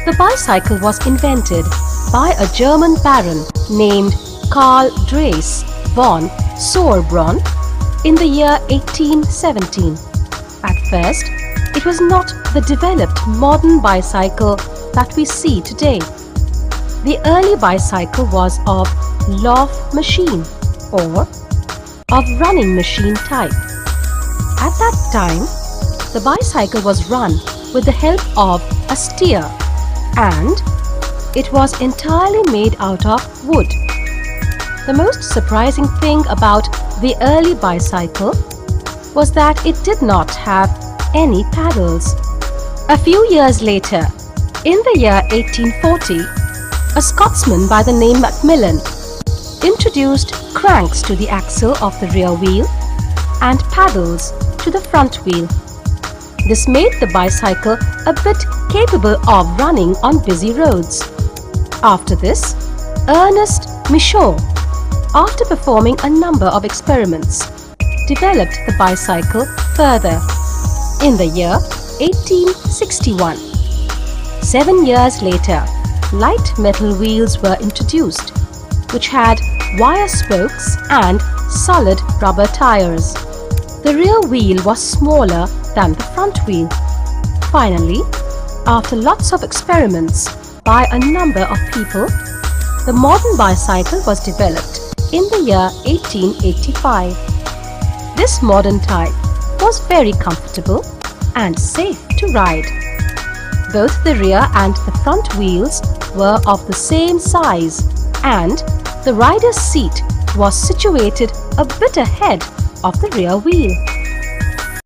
The bicycle was invented by a German baron named Karl Drais von Sauerbrunn in the year 1817. At first, it was not the developed modern bicycle that we see today. The early bicycle was of Lauf machine or of running machine type. At that time, the bicycle was run with the help of a steer, and it was entirely made out of wood. The most surprising thing about the early bicycle was that it did not have any paddles. A few years later, in the year 1840, a Scotsman by the name Macmillan introduced cranks to the axle of the rear wheel and paddles to the front wheel. This made the bicycle a bit capable of running on busy roads. After this, Ernest Michaud, after performing a number of experiments, developed the bicycle further in the year 1861. 7 years later, light metal wheels were introduced, which had wire spokes and solid rubber tires. The rear wheel was smaller than the front wheel. Finally, after lots of experiments by a number of people, the modern bicycle was developed in the year 1885. This modern type was very comfortable and safe to ride. Both the rear and the front wheels were of the same size, and the rider's seat was situated a bit ahead of the rear wheel.